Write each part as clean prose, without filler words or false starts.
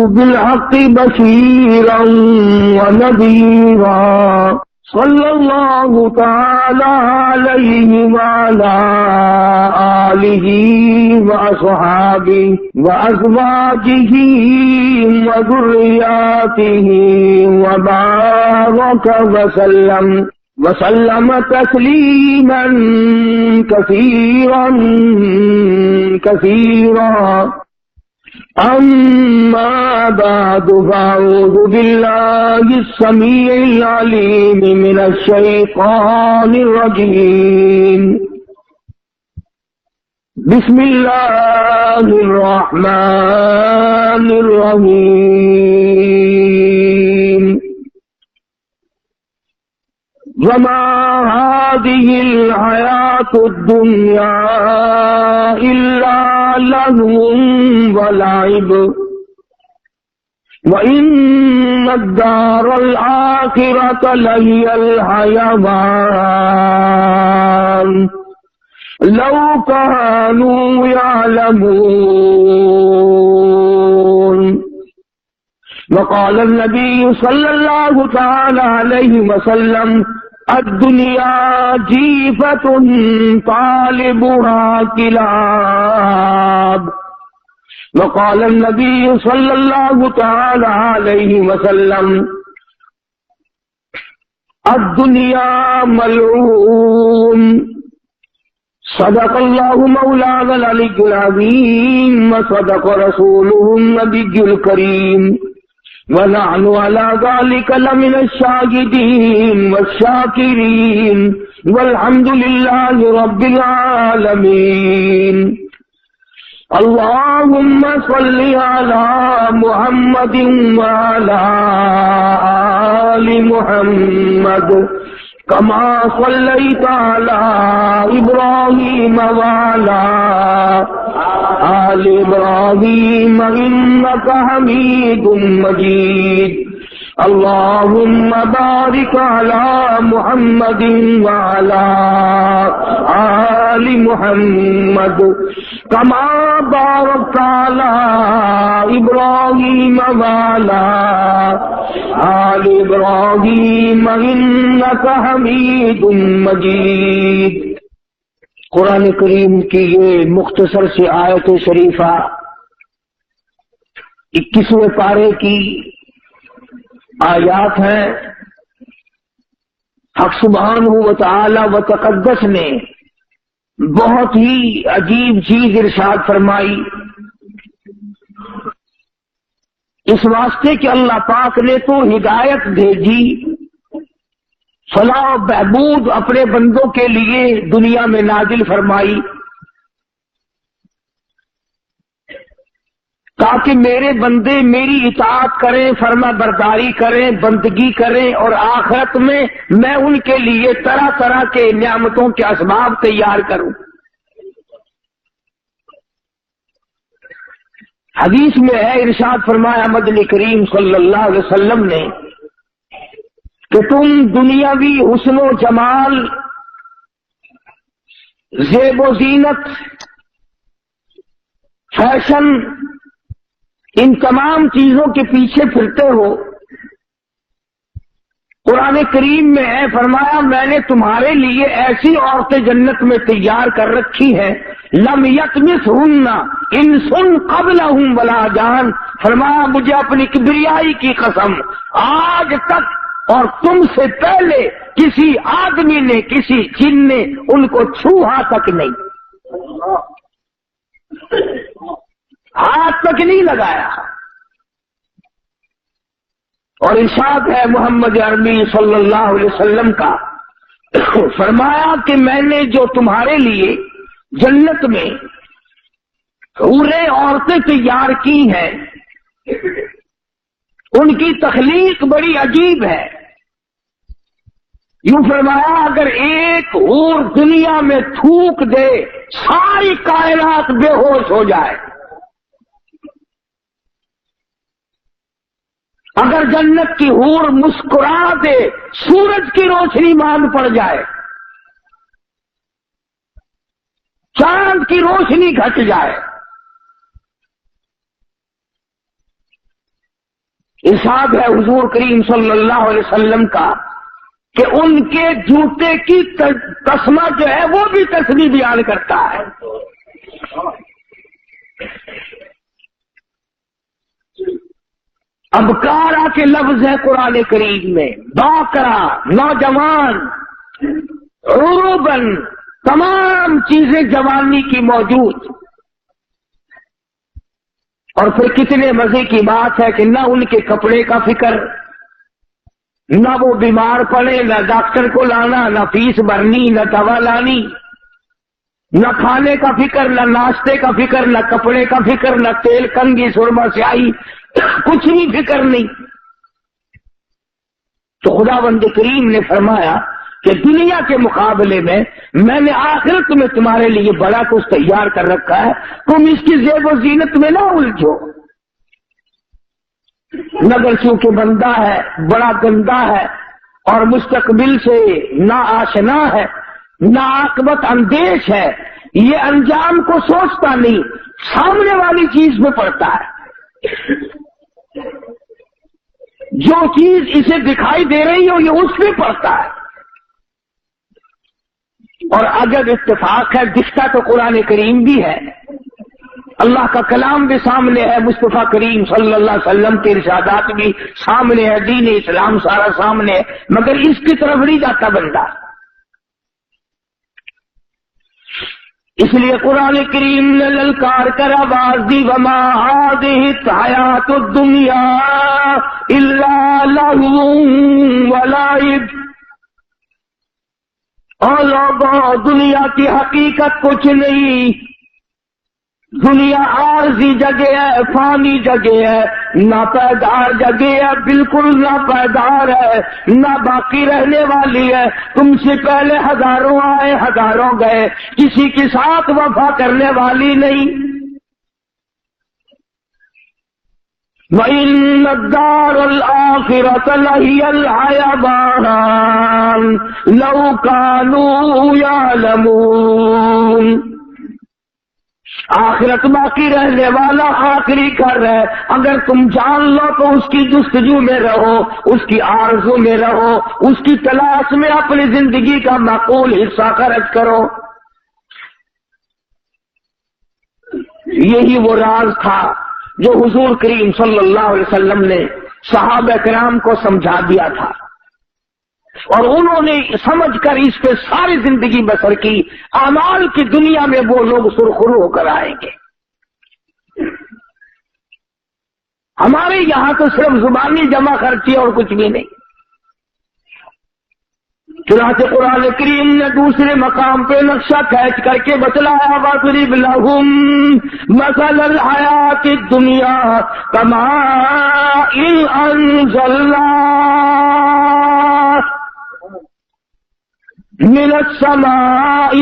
بالحق بشيرا ونذيرا صلى الله تعالى عليه وعلى آله وأصحابه وأزواجه وذرياته وبارك وسلم تسليما كثيرا كثيرا. أما بعد فأعوذ بالله السميع العليم من الشيطان الرجيم. بسم الله الرحمن الرحيم. وما هذه الحياة الدنيا إلا لهو ولعب وإن الدار الآخرة لهي الحيوان لو كانوا يعلمون. وقال النبي صلى الله تعالى عليه وسلم الدنيا جيفة طالبها كلاب. وقال النبي صلى الله تعالى عليه وسلم الدنيا ملعون. صدق الله مولانا العلي العظيم وصدق رسوله النبي الكريم ونحن على ذلك لمن الشاهدين والشاكرين والحمد لله رب العالمين. اللهم صل على محمد وعلى آل محمد كما صليت على إبراهيم وعلى آل إبراهيم إنك حميد مجيد. اللهم بارك على محمد وعلى آل محمد كما باركت على إبراهيم وعلى آل إبراهيم إنك حميد مجيد. قرآن کریم کی یہ مختصر سی آیت شریفہ 21ویں پارے کی آیات ہیں. حق سبحانہ و تعالی و تقدس نے بہت ہی عجیب چیز ارشاد فرمائی. اس واسطے کہ اللہ پاک نے تو ہدایت بھیجی، فلاح و بہبود اپنے بندوں کے لیے دنیا میں نازل فرمائی تاکہ میرے بندے میری اطاعت کریں، فرما برداری کریں، بندگی کریں، اور آخرت میں میں ان کے لیے طرح طرح کے نعمتوں کے اسباب تیار کروں. حدیث میں ہے، ارشاد فرمایا مدنی کریم صلی اللہ علیہ وسلم نے کہ تم دنیاوی حسن و جمال، زیب و زینت، فیشن، ان تمام چیزوں کے پیچھے پھرتے ہو. قرآن کریم میں ہے، فرمایا میں نے تمہارے لیے ایسی عورتیں جنت میں تیار کر رکھی ہیں لم یطمثہن انس قبلہم ولا جان. فرمایا مجھے اپنی کبریائی کی قسم، آج تک اور تم سے پہلے کسی آدمی نے، کسی جن نے ان کو چھوہا تک نہیں، ہاتھ تک نہیں لگایا. اور ارشاد ہے محمد عربی صلی اللہ علیہ وسلم کا، فرمایا کہ میں نے جو تمہارے لیے جنت میں حوریں عورتیں تیار کی ہیں ان کی تخلیق بڑی عجیب ہے. یوں فرمایا اگر ایک حور دنیا میں تھوک دے ساری کائنات بے ہوش ہو جائے. اگر جنت کی حور مسکرا دے سورج کی روشنی مان پڑ جائے، چاند کی روشنی گھٹ جائے. ارشاد ہے حضور کریم صلی اللہ علیہ وسلم کا کہ ان کے جوتے کی تسمہ جو ہے وہ بھی تسبیح بیان کرتا ہے. ابکارا کے لفظ ہے قرآن کریم میں، باکرا نوجوان، عروبن تمام چیزیں جوانی کی موجود. اور پھر کتنے مزے کی بات ہے کہ نہ ان کے کپڑے کا فکر، نہ وہ بیمار پڑے، نہ ڈاکٹر کو لانا، نہ فیس بھرنی، نہ دوا لانی، نہ کھانے کا فکر، نہ ناشتے کا فکر، نہ کپڑے کا فکر، نہ تیل کنگھی سرما سیاہی، کچھ بھی فکر نہیں. تو خداوند کریم نے فرمایا کہ دنیا کے مقابلے میں نے آخرت میں تمہارے لیے بڑا کچھ تیار کر رکھا ہے، تم اس کی زیب و زینت میں نہ الجھو. مگر چونکہ بندہ ہے بڑا گندا ہے اور مستقبل سے نا آشنا ہے، نا عاقبت اندیش ہے، یہ انجام کو سوچتا نہیں، سامنے والی چیز میں پڑتا ہے. جو چیز اسے دکھائی دے رہی ہو یہ اس میں پڑتا ہے. اور اگر اتفاق ہے دکھتا تو قرآن کریم بھی ہے، اللہ کا کلام بھی سامنے ہے، مصطفیٰ کریم صلی اللہ علیہ وسلم کے ارشادات بھی سامنے ہے، دین اسلام سارا سامنے ہے، مگر اس کی طرف نہیں جاتا بندہ. اس لیے قرآن کریم نے للکار کر آواز دی، وما هذه الحیات الدنیا الا لہو ولعب. اور لوگوں دنیا کی حقیقت کچھ نہیں، دنیا عارضی جگہ ہے، فانی جگہ ہے، ناپائیدار جگہ ہے، بالکل ناپائیدار ہے، نہ باقی رہنے والی ہے. تم سے پہلے ہزاروں آئے ہزاروں گئے، کسی کے ساتھ وفا کرنے والی نہیں. وَإِنَّ الدَّارَ الْآخِرَةَ لَهِيَ الْحَيَوَانُ لَوْ كَانُوا يَعْلَمُونَ. آخرت باقی رہنے والا آخری گھر ہے، اگر تم جان لو تو اس کی جستجو میں رہو، اس کی آرزو میں رہو، اس کی تلاش میں اپنی زندگی کا معقول حصہ خرچ کرو. یہی وہ راز تھا جو حضور کریم صلی اللہ علیہ وسلم نے صحابہ کرام کو سمجھا دیا تھا، اور انہوں نے سمجھ کر اس پہ ساری زندگی بسر کی. اعمال کی دنیا میں وہ لوگ سرخرو ہو کر آئیں گے. ہمارے یہاں تو صرف زبانی جمع خرچی اور کچھ بھی نہیں. چنانچہ قرآن کریم نے دوسرے مقام پہ نقشہ کھینچ کر کے بتلایا، وَاضْرِبْ لَهُمْ مَثَلَ الْحَيَاةِ الدُّنْيَا كَمَاءٍ أَنزَلْنَاهُ مِنَ السَّمَاءِ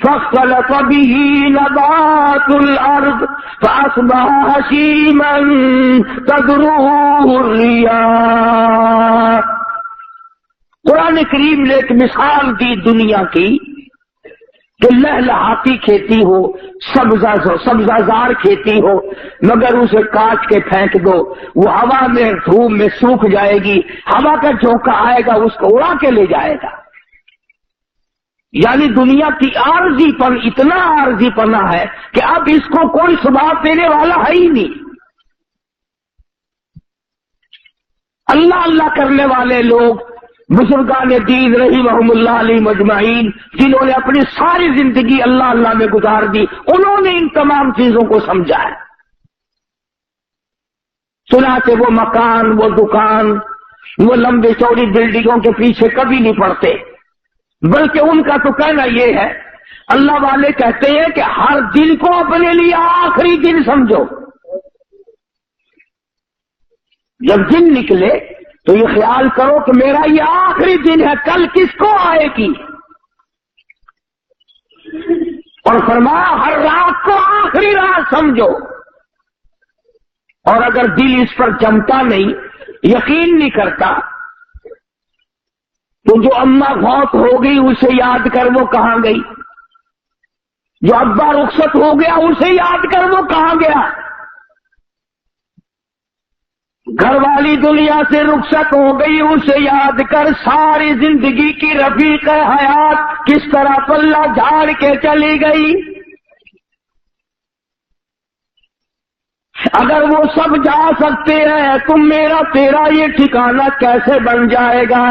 فاختلط به نبات الأرض فأصبح هشيما تذروه الرياح. قرآن کریم نے ایک مثال دی دنیا کی کہ لہلہاتی کھیتی ہو، سبزہ زار کھیتی ہو، مگر اسے کاٹ کے پھینک دو، وہ ہوا میں دھوپ میں سوکھ جائے گی، ہوا کا جھونکا آئے گا اس کو اڑا کے لے جائے گا. یعنی دنیا کی عارضی پن اتنا عارضی پنا ہے کہ اب اس کو کوئی ثبات دینے والا ہے ہی نہیں. اللہ اللہ کرنے والے لوگ بزرگان دین رحمہم اللہ علیہ مجمعین، جنہوں نے اپنی ساری زندگی اللہ اللہ میں گزار دی، انہوں نے ان تمام چیزوں کو سمجھا ہے. چنانچہ وہ مکان، وہ دکان، وہ لمبے چوڑی بلڈنگوں کے پیچھے کبھی نہیں پڑتے، بلکہ ان کا تو کہنا یہ ہے، اللہ والے کہتے ہیں کہ ہر دن کو اپنے لیے آخری دن سمجھو. جب دن نکلے تو یہ خیال کرو کہ میرا یہ آخری دن ہے، کل کس کو آئے گی. اور فرمایا ہر رات کو آخری رات سمجھو. اور اگر دل اس پر جمتا نہیں، یقین نہیں کرتا، تو جو اماں فوت ہو گئی اسے یاد کر وہ کہاں گئی، جو ابا رخصت ہو گیا اسے یاد کر وہ کہاں گیا. والی دنیا سے رخصت ہو گئی، اسے یاد کر ساری زندگی کی رفیق حیات کس طرح پلہ جھاڑ کے چلی گئی۔ اگر وہ سب جا سکتے ہیں تو میرا تیرا یہ ٹھکانہ کیسے بن جائے گا؟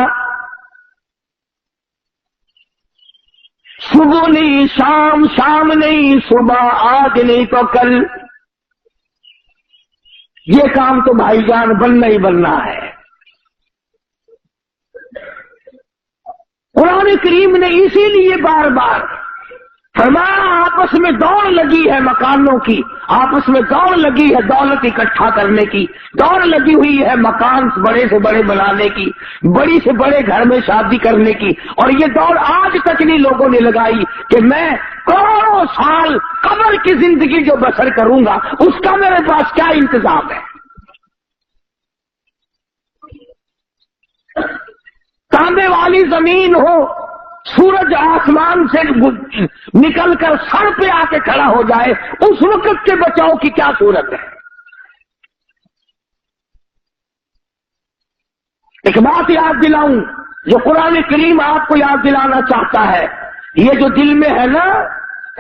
صبح نہیں شام، شام نہیں صبح، آج نہیں تو کل، یہ کام تو بھائی جان بننا ہی بننا ہے۔ قرآن کریم نے اسی لیے بار بار فرمایا آپس میں دوڑ لگی ہے مکانوں کی، آپس میں دوڑ لگی ہے دولت اکٹھا کرنے کی، دوڑ لگی ہوئی ہے مکان بڑے سے بڑے بنانے کی، بڑی سے بڑے گھر میں شادی کرنے کی، اور یہ دوڑ آج تک نہیں لوگوں نے لگائی کہ میں کروڑوں سال قبر کی زندگی جو بسر کروں گا اس کا میرے پاس کیا انتظام ہے۔ تانبے والی زمین ہو، سورج آسمان سے نکل کر سر پہ آ کے کھڑا ہو جائے، اس وقت کے بچاؤ کی کیا صورت ہے؟ ایک بات یاد دلاؤں جو قرآن کریم آپ کو یاد دلانا چاہتا ہے، یہ جو دل میں ہے نا،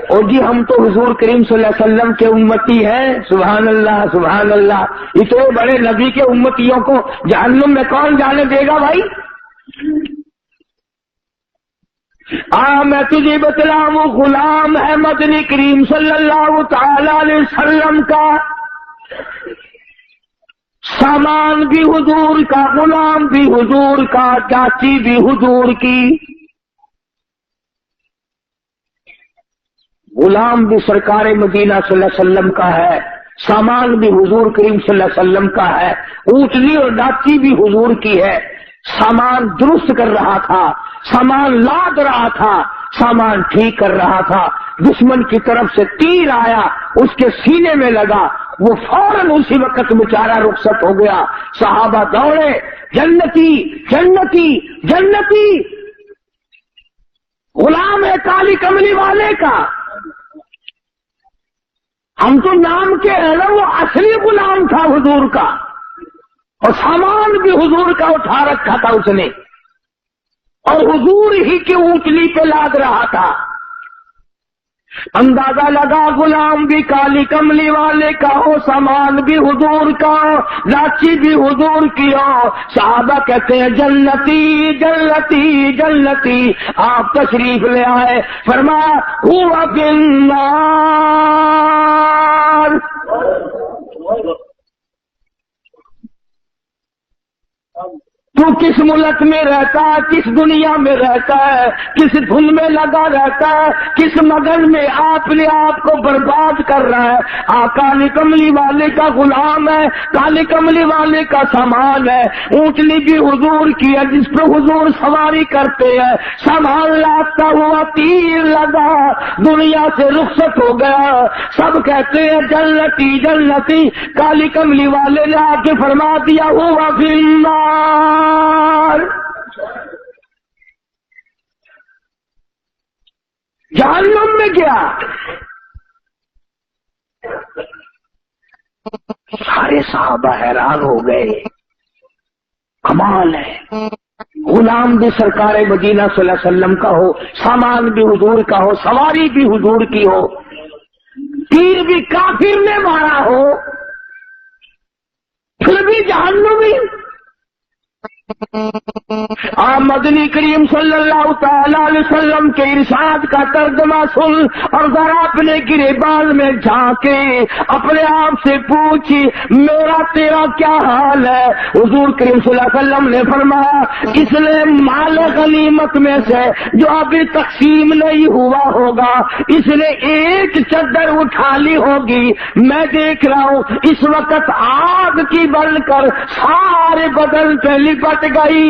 اور جی ہم تو حضور کریم صلی اللہ علیہ وسلم کے امتی ہیں، سبحان اللہ سبحان اللہ، اتنے بڑے نبی کے امتیوں کو جہنم میں کون جانے دے گا بھائی؟ میں تجھے بتلاؤں، غلام ہے مدنی کریم صلی اللہ تعالی علیہ وسلم کا، سامان بھی حضور کا، غلام بھی حضور کا، چاچی بھی حضور کی، غلام بھی سرکار مدینہ صلی اللہ علیہ وسلم کا ہے، سامان بھی حضور کریم صلی اللہ علیہ وسلم کا ہے، اونٹنی اور ڈاچی بھی حضور کی ہے۔ سامان درست کر رہا تھا، سامان لاد رہا تھا، سامان ٹھیک کر رہا تھا، دشمن کی طرف سے تیر آیا، اس کے سینے میں لگا، وہ فوراً اسی وقت بیچارہ رخصت ہو گیا۔ صحابہ دوڑے، جنتی جنتی جنتی، غلام ہے کالی کملی والے کا، ہم تو نام کے ہیں نا، وہ اصلی غلام تھا حضور کا، اور سامان بھی حضور کا اٹھا رکھا تھا اس نے، اور حضور ہی کی اونٹنی پہ لاد رہا تھا۔ اندازہ لگا غلام بھی کالی کملی والے کا ہو، سامان بھی حضور کا ہو، لاچی بھی حضور کی ہو۔ صحابہ کہتے ہیں جنتی جنتی جنتی، آپ تشریف لے آئے، فرمایا ہوا فی النار۔ تو کس ملک میں رہتا ہے، کس دنیا میں رہتا ہے، کس دھن میں لگا رہتا ہے، کس مگن میں اپنے آپ کو برباد کر رہا ہے۔ کالی کملی والے کا غلام ہے، کالی کملی والے کا سامان ہے، اونٹنی بھی حضور کی ہے جس پہ حضور سواری کرتے ہیں، سامان لاتا ہوا تیر لگا، دنیا سے رخصت ہو گیا۔ سب کہتے ہیں جنتی جنتی، کالی کملی والے نے آ کے فرما دیا ہوا فی النار۔ جہنم میں گیا۔ سارے صحابہ حیران ہو گئے، کمال ہے، غلام بھی سرکار مدینہ صلی اللہ علیہ وسلم کا ہو، سامان بھی حضور کا ہو، سواری بھی حضور کی ہو، تیر بھی کافر نے مارا ہو، پھر بھی جہنمی۔ مدنی کریم صلی اللہ تعالی علیہ وسلم کے ارشاد کا ترجمہ سن اور ذرا اپنے گریبان میں جھانکے اپنے آپ سے پوچھی میرا تیرا کیا حال ہے؟ حضور کریم صلی اللہ علیہ وسلم نے فرمایا اس نے مال غنیمت میں سے جو ابھی تقسیم نہیں ہوا ہوگا اس نے ایک چادر اٹھا لی ہوگی، میں دیکھ رہا ہوں اس وقت آگ کی بن کر سارے بدن پہ لپٹ گئی۔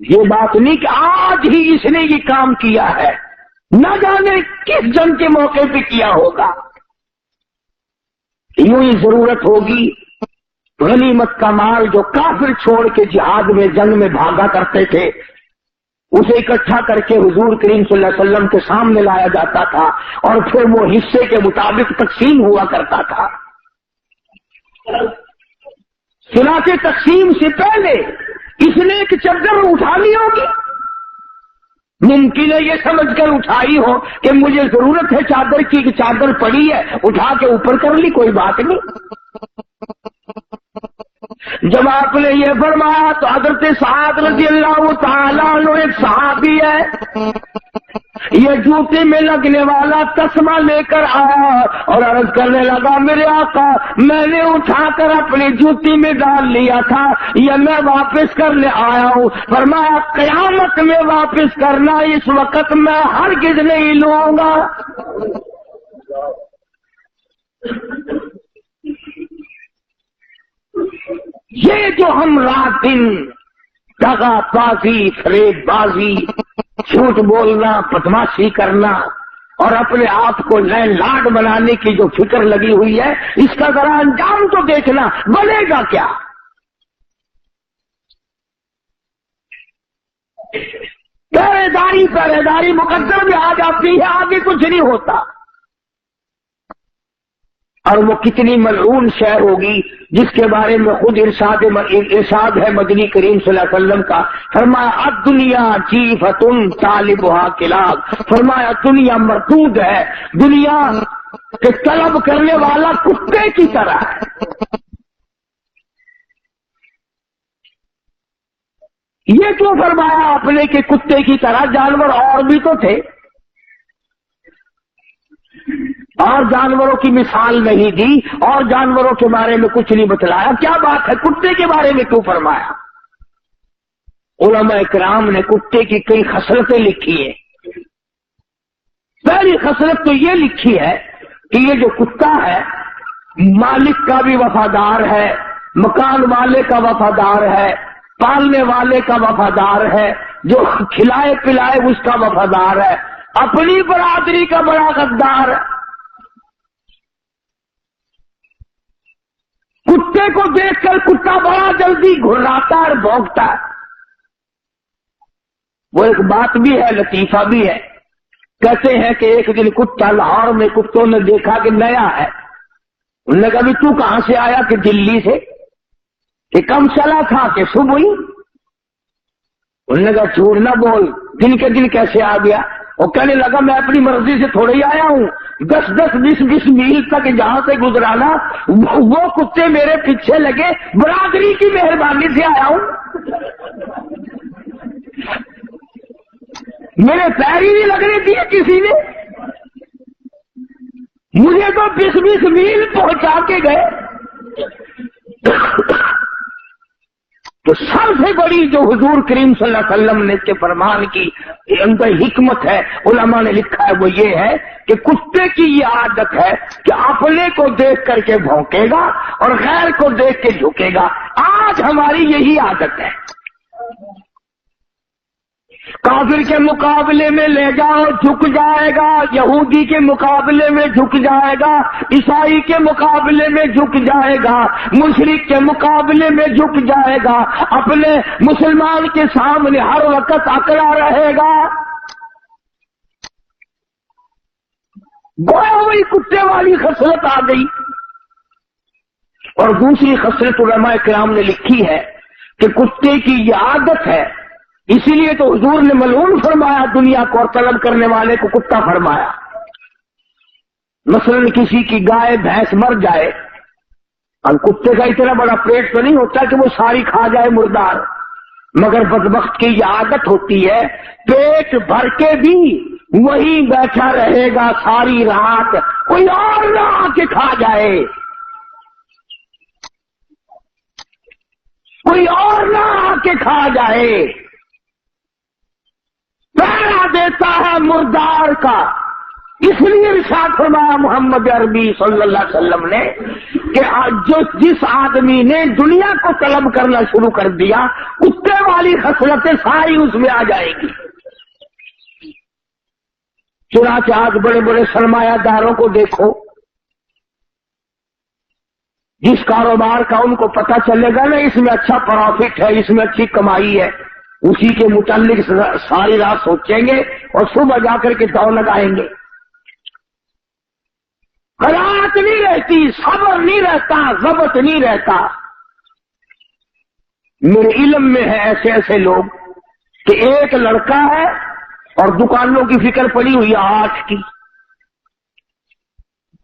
یہ بات نہیں کہ آج ہی اس نے یہ کام کیا ہے، نہ جانے کس جنگ کے موقع پہ کیا ہوگا۔ یوں ہی ضرورت ہوگی غنیمت کا مال جو کافر چھوڑ کے جہاد میں جنگ میں بھاگا کرتے تھے، उसे इकट्ठा करके हुजूर करीम सल्लल्लाहु अलैहि वसल्लम के सामने लाया जाता था और फिर वो हिस्से के मुताबिक तकसीम हुआ करता था। सुनाते तकसीम से पहले इसने एक चादर उठा ली होगी, मुमकिन है ये समझकर उठाई हो कि मुझे जरूरत है चादर की, कि चादर पड़ी है उठा के ऊपर कर ली, कोई बात नहीं। जब आपने ये फरमाया तो हज़रत सअद रज़ियल्लाहु ताला अन्हु एक सहाबी है, ये जूते में लगने वाला तस्मा लेकर आया और अर्ज करने लगा, मेरे आका मैंने उठाकर अपनी जूती में डाल लिया था, ये मैं वापस करने आया हूँ। फरमाया कयामत में वापस करना, इस वक्त मैं हरगिज़ नहीं लूंगा। ये जो हम रात दिन दगाबाजी, फरेबबाजी, झूठ बोलना, बदमाशी करना और अपने आप को नए लाड बनाने की जो फिक्र लगी हुई है, इसका जरा अंजाम तो देखना, बनेगा क्या। पहरेदारी मुकद्दर में आ जाती है, आगे कुछ नहीं होता। और वो कितनी मलऊन शय होगी जिसके बारे में खुद इरशाद है मदनी करीम सल्लल्लाहु अलैहि वसल्लम का। फरमाया अद्दुनिया जीफतुन तालिबुहा किलाब, फरमाया दुनिया मरदूद है, दुनिया के तलब करने वाला कुत्ते की तरह है। ये क्यों फरमाया आपने कि कुत्ते की तरह? जानवर और भी तो थे, और जानवरों की मिसाल नहीं दी और जानवरों के बारे में कुछ नहीं बतलाया, क्या बात है कुत्ते के बारे में क्यों फरमाया? उलमा इकराम ने कुत्ते की कई खसलतें लिखी है। पहली खसलत तो ये लिखी है कि ये जो कुत्ता है मालिक का भी वफादार है, मकान वाले का वफादार है, पालने वाले का वफादार है, जो खिलाए पिलाए उसका वफादार है, अपनी बरादरी का बड़ा गद्दार है। कुत्ते को देखकर कुत्ता बड़ा जल्दी घुर्राता और भौंकता है। वो एक बात भी है, लतीफा भी है। कहते हैं कि एक दिन कुत्ता लाहौर में कुत्तों ने देखा कि नया है। उन्होंने कहा भी तू कहां से आया? कि दिल्ली से। कि कम चला था? कि सुबह ही। उन्होंने कहा झूठ ना बोल, दिन के दिन कैसे आ गया? वो कहने लगा मैं अपनी मर्जी से थोड़े ही आया हूँ, 10-10, 20-20 मील तक जहां से गुजराना वो कुत्ते मेरे पीछे लगे, बरादरी की मेहरबानी से आया हूँ। मेरे पैर ही नहीं लगने दिए किसी ने, मुझे तो 20-20 मील पहुंचा के गए। तो सबसे बड़ी जो हुजूर करीम सल्लल्लाहु अलैहि वसल्लम ने इसके फरमान की अंदर हिकमत है, उलमा ने लिखा है, वो ये है कि कुत्ते की ये आदत है कि अपने को देख करके भौंकेगा और गैर को देख के झुकेगा। आज हमारी यही आदत है। काफिर के मुकाबले में ले जाओ झुक जाएगा, यहूदी के मुकाबले में झुक जाएगा, ईसाई के मुकाबले में झुक जाएगा, मुशरिक के मुकाबले में झुक जाएगा, अपने मुसलमान के सामने हर वक्त अकड़ा रहेगा। गोया वही कुत्ते वाली खसलत आ गई। और दूसरी खसलत उलमा किराम ने लिखी है कि कुत्ते की ये आदत है, इसीलिए तो हुजूर ने मलऊन फरमाया दुनिया को और तलब करने वाले को कुत्ता फरमाया। मसलन किसी की गाय भैंस मर जाए, अब कुत्ते का इतना बड़ा पेट तो नहीं होता कि वो सारी खा जाए मुर्दार, मगर बदबख्त की ये आदत होती है पेट भर के भी वहीं बैठा रहेगा सारी रात, कोई और ना आके खा जाए, कोई और ना आके खा जाए। पहरा देता है मुर्दार का। इसलिए इरशाद फरमाया मोहम्मद अरबी सल्लल्लाहु अलैहि वसल्लम ने कि जिस आदमी ने दुनिया को तलब करना शुरू कर दिया, कुत्ते वाली खसलतें सारी उसमें आ जाएगी। चुनांचे आज बड़े बड़े सरमायादारों को देखो, जिस कारोबार का उनको पता चलेगा ना इसमें अच्छा प्रॉफिट है, इसमें अच्छी कमाई है, उसी के मुताल्लिक सारी रात सोचेंगे और सुबह जाकर के दौड़ लगाएंगे। कराहत नहीं रहती, सब्र नहीं रहता, ज़ब्त नहीं रहता। मेरे इल्म में है ऐसे ऐसे लोग कि एक लड़का है और दुकानों की फिक्र पड़ी हुई है 8 की,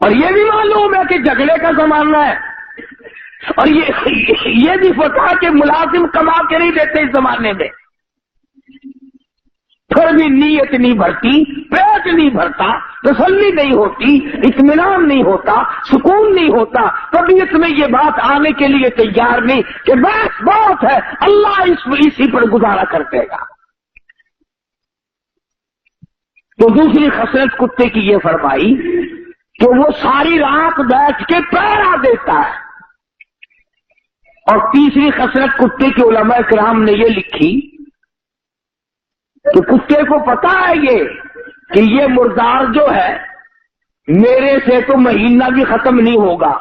और ये भी मालूम है कि झगड़े का जमाना है, और ये भी पता है कि मुलाजिम कमा के नहीं देते इस जमाने में, फिर भी नीयत नहीं भरती, पेट नहीं भरता, तसल्ली नहीं होती, इत्मीनान नहीं होता, सुकून नहीं होता, तबीयत में ये बात आने के लिए तैयार नहीं कि बस बहुत है, अल्लाह इसी पर गुजारा कर देगा। तो दूसरी खसरत कुत्ते की ये फरमाई कि वो सारी रात बैठ के पहरा देता है। और तीसरी खसरत कुत्ते के उलमा किराम ने ये लिखी कि कुत्ते को पता है ये कि ये मुर्दार जो है मेरे से तो महीना भी खत्म नहीं होगा,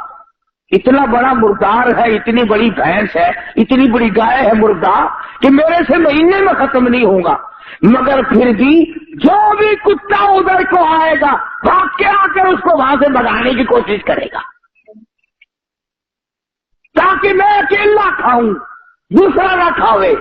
इतना बड़ा मुर्दार है, इतनी बड़ी भैंस है, इतनी बड़ी गाय है मुर्दार कि मेरे से महीने में खत्म नहीं होगा। मगर फिर भी जो भी कुत्ता उधर को आएगा भाग के आकर उसको वहां से भगाने की कोशिश करेगा ताकि मैं अकेला खाऊं, दूसरा ना खावे।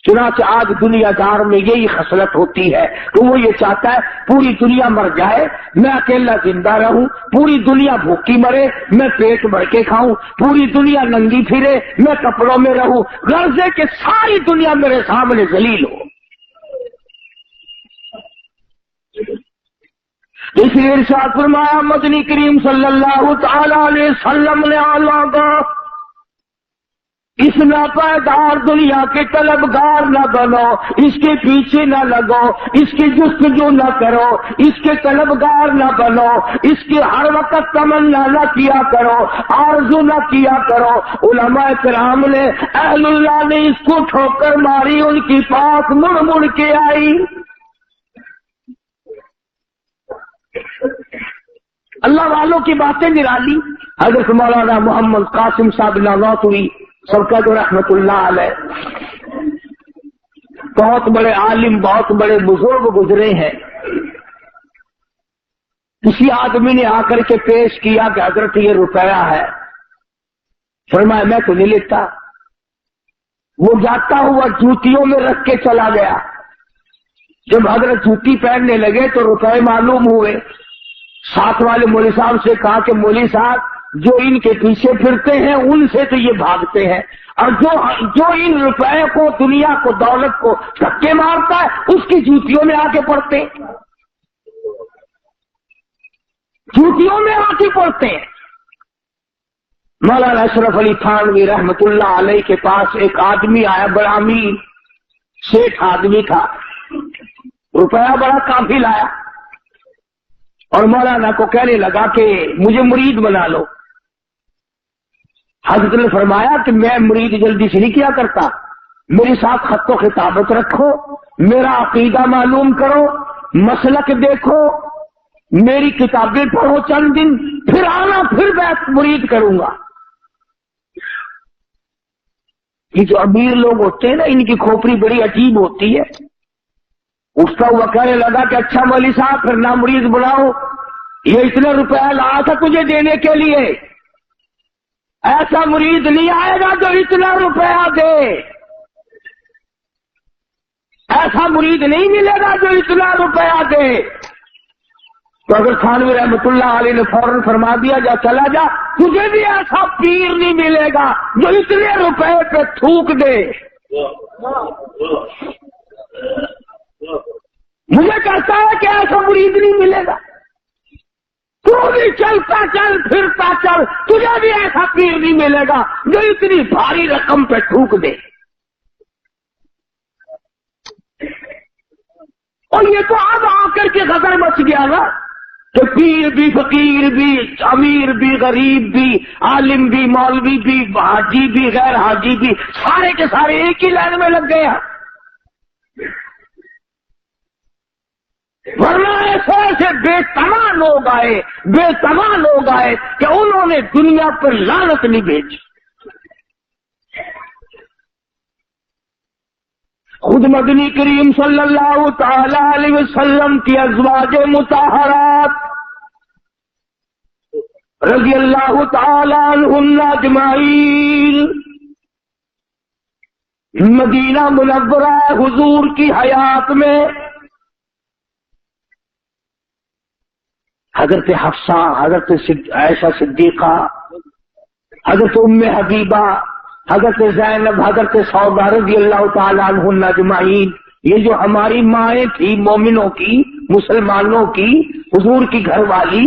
चुनांचे आज दुनियादार में यही खसलत होती है कि वो ये चाहता है पूरी दुनिया मर जाए, मैं अकेला जिंदा रहूं, पूरी दुनिया भूखी मरे, मैं पेट भर के खाऊं, पूरी दुनिया नंगी फिरे, मैं कपड़ों में रहूं, गर्जे के सारी दुनिया मेरे सामने जलील हो। इसलिए इरशाद फरमाया मदनी करीम सल्लल्लाहु तआला अलैहि वसल्लम ने आला इस नापायदार दुनिया के तलबगार न बनो, इसके पीछे न लगो, इसकी जुस्तजू न करो, इसके तलबगार न बनो, इसकी हर वक्त तमन्ना न किया करो, आरज़ू न किया करो। उलमा किराम ने अहलुल्लाह ने इसको ठोकर मारी, उनकी पास मुड़ मुड़ के आई। अल्लाह वालों की बातें निराली। हज़रत मौलाना मोहम्मद कासिम साहब नानौतवी सबका जो रहमतुल्लाह अलैह, बहुत बड़े आलिम, बहुत बड़े बुजुर्ग गुजरे हैं। किसी आदमी ने आकर के पेश किया कि हजरत ये रुपया है, फरमाया मैं तो नहीं लेता। वो जाता हुआ जूतियों में रख के चला गया। जब हजरत जूती पहनने लगे तो रुपए मालूम हुए। साथ वाले मौलवी साहब से कहा कि मौलवी साहब जो इनके पीछे फिरते हैं उनसे तो ये भागते हैं, और जो इन रुपए को, दुनिया को, दौलत को धक्के मारता है उसकी जूतियों में आके पड़ते, जूतियों में आके पड़ते हैं। मौलाना अशरफ अली थानवी रहमतुल्लाह अलैह के पास एक आदमी आया, बड़ा अमीर सेठ आदमी था, रुपया बड़ा काफी लाया, और मौलाना को कहने लगा कि मुझे मुरीद बना लो। हज़रत ने फरमाया कि मैं मुरीद जल्दी से नहीं किया करता, मेरे साथ खत्तो खिताबत रखो, मेरा अकीदा मालूम करो, मसलक देखो, मेरी किताबें पढ़ो चंद दिन, फिर आना, फिर मैं मुरीद करूंगा। ये जो अमीर लोग होते हैं ना, इनकी खोपड़ी बड़ी अजीब होती है। उसका हुआ कहने लगा कि अच्छा मौलवी साहब फिर ना मुरीद बुलाओ, ये इतना रुपया लाया था तुझे देने के लिए, ऐसा मुरीद नहीं आएगा जो इतना रुपया दे, ऐसा मुरीद नहीं मिलेगा जो इतना रुपया दे। तो अगर थानवी रहमतुल्लाह अलैह ने फौरन फरमा दिया जा चला जा, तुझे भी ऐसा पीर नहीं मिलेगा जो इतने रुपए पे थूक दे। मुझे कहता है कि ऐसा मुरीद नहीं मिलेगा। तू भी चलता चल, फिरता चल, तुझे भी ऐसा पीर नहीं मिलेगा जो इतनी भारी रकम पे थूक दे। और ये तो अब आकर के गदर मच गया ना कि पीर भी, फकीर भी, अमीर भी, गरीब भी, आलिम भी, मौलवी भी, हाजी भी, गैर हाजी भी, सारे के सारे एक ही लाइन में लग गए हैं। वरना ऐसे बेतमा लोग आए कि उन्होंने दुनिया पर लानत नहीं भेजी। خود مدنی کریم صلی اللہ تعالی علیہ وسلم کی ازواج مطہرات رضی اللہ تعالی عنہن اجمعین مدینہ منورہ حضور کی حیات میں حضرت حفصہ، حضرت عائشہ صدیقہ، حضرت ام حبیبہ، حضرت زینب، حضرت سودا رضی اللہ تعالی عنہن اجمعین، یہ جو ہماری مائیں تھی مومنوں کی، مسلمانوں کی، حضور کی گھر والی،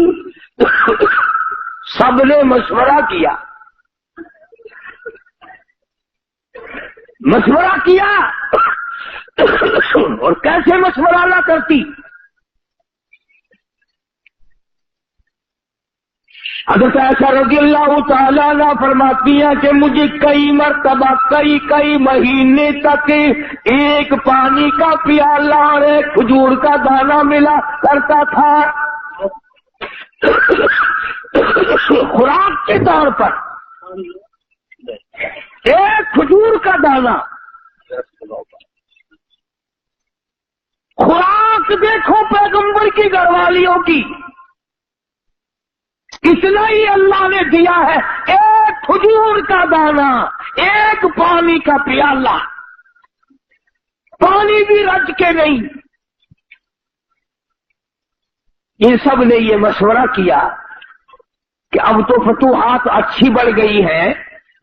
سب نے مشورہ کیا، اور کیسے مشورہ نہ کرتی؟ حضرت عائشہ رضی اللہ تعالیٰ عنہ فرماتی ہیں کہ مجھے کئی مرتبہ کئی مہینے تک ایک پانی کا پیالہ اور ایک کھجور کا دانہ ملا کرتا تھا خوراک کے طور پر، ایک کھجور کا دانہ۔ خوراک دیکھو پیغمبر کی گھر والیوں کی، اتنا ہی اللہ نے دیا ہے، ایک کھجور کا دانہ، ایک پانی کا پیالہ، پانی بھی رج کے نہیں۔ ان سب نے یہ مشورہ کیا کہ اب تو فتوحات اچھی بڑھ گئی ہیں،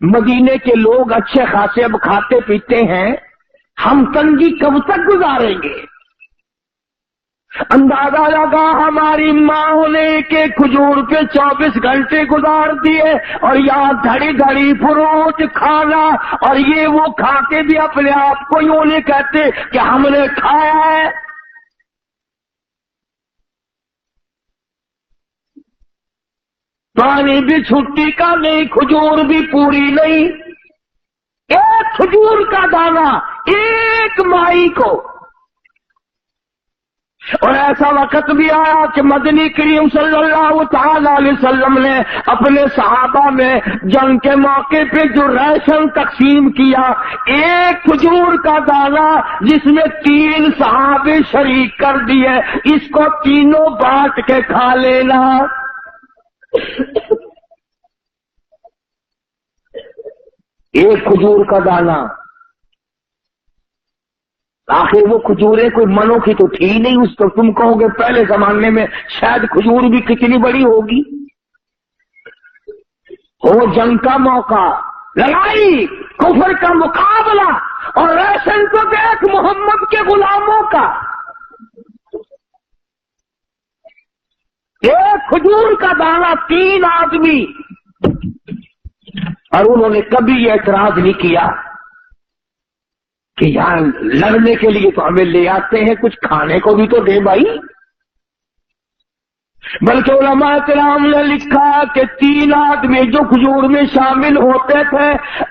مدینے کے لوگ اچھے خاصے اب کھاتے پیتے ہیں، ہم تنگی کب تک گزاریں گے؟ اندازہ لگا ہماری ماں نے کہ کھجور پہ 24 گھنٹے گزار دیے، اور یہاں گھڑی گھڑی فروٹ کھانا، اور یہ وہ کھا کے بھی اپنے آپ کو یوں نہیں کہتے کہ ہم نے کھایا ہے۔ پانی بھی چھٹی کا نہیں، کھجور بھی پوری نہیں، ایک کھجور کا دانہ ایک مائی کو۔ اور ایسا وقت بھی آیا کہ مدنی کریم صلی اللہ تعالی علیہ وسلم نے اپنے صحابہ میں جنگ کے موقع پہ جو راشن تقسیم کیا، ایک کھجور کا دانہ جس میں 3 صحابے شریک کر دیے، اس کو تینوں بانٹ کے کھا لینا۔ ایک کھجور کا دانہ، آخر وہ کھجوریں کوئی منوں کی تو تھی نہیں، اس کو تم کہو گے پہلے زمانے میں شاید کھجور بھی کتنی بڑی ہوگی۔ وہ جنگ کا موقع، لڑائی، کفر کا مقابلہ، اور راشن کو دیکھ محمد کے غلاموں کا، ایک کھجور کا دانہ 3 آدمی، اور انہوں نے کبھی یہ اعتراض نہیں کیا کہ یار لڑنے کے لیے تو ہمیں لے آتے ہیں، کچھ کھانے کو بھی تو دے بھائی۔ بلکہ علماء کرام نے لکھا کہ 3 آدمی جو کھجور میں شامل ہوتے تھے،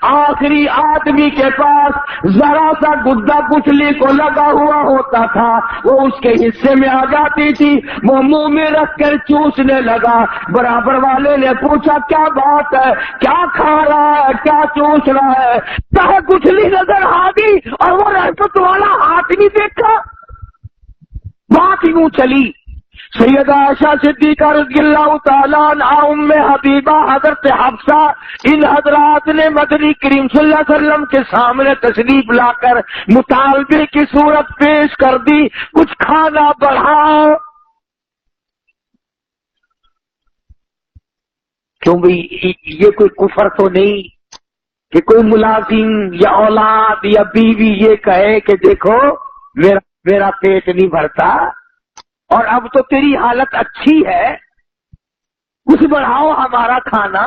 آخری آدمی کے پاس ذرا سا گدا پچھلی کو لگا ہوا ہوتا تھا، وہ اس کے حصے میں آ جاتی تھی، وہ منہ میں رکھ کر چوسنے لگا۔ برابر والے نے پوچھا کیا بات ہے، کیا کھا رہا ہے، کیا چوس رہا ہے؟ چاہے کچھلی نظر آ گئی اور وہ رحمت والا ہاتھ نہیں دیکھا۔ بات یوں چلی، سیدہ عائشہ صدیقہ رضی اللہ تعالیٰ عنہ، ام حبیبہ، حضرت حفصہ، ان حضرات نے مدنی کریم صلی اللہ علیہ وسلم کے سامنے تشریف لا کر مطالبے کی صورت پیش کر دی، کچھ کھانا بڑھاؤ۔ کیوں بھئی یہ کوئی کفر تو نہیں کہ کوئی ملازم یا اولاد یا بیوی یہ کہے کہ دیکھو میرا پیٹ نہیں بھرتا اور اب تو تیری حالت اچھی ہے، کچھ بڑھاؤ ہمارا کھانا۔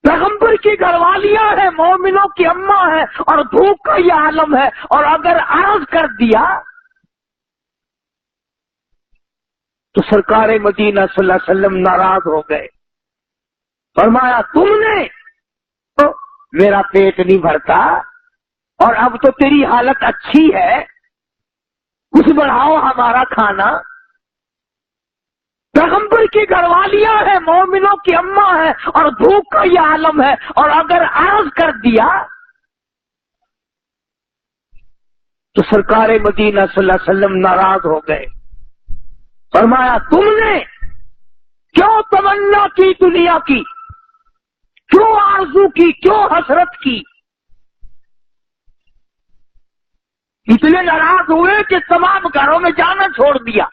پیغمبر کی گھر والیاں ہیں، مومنوں کی اماں ہیں، اور بھوک کا یہ عالم ہے، اور اگر عرض کر دیا تو سرکار مدینہ صلی اللہ علیہ وسلم ناراض ہو گئے، فرمایا تم نے تو میرا پیٹ نہیں بھرتا اور اب تو تیری حالت اچھی ہے، کچھ بڑھاؤ ہمارا کھانا۔ پیغمبر کی گھر والیاں ہیں، مومنوں کی اماں ہیں، اور بھوک کا یہ عالم ہے، اور اگر عرض کر دیا تو سرکار مدینہ صلی اللہ علیہ وسلم ناراض ہو گئے. فرمایا تم نے کیوں تمنا کی دنیا کی، کیوں آرزو کی، کیوں حسرت کی؟ اتنے ناراض ہوئے کہ تمام گھروں میں جانا چھوڑ دیا،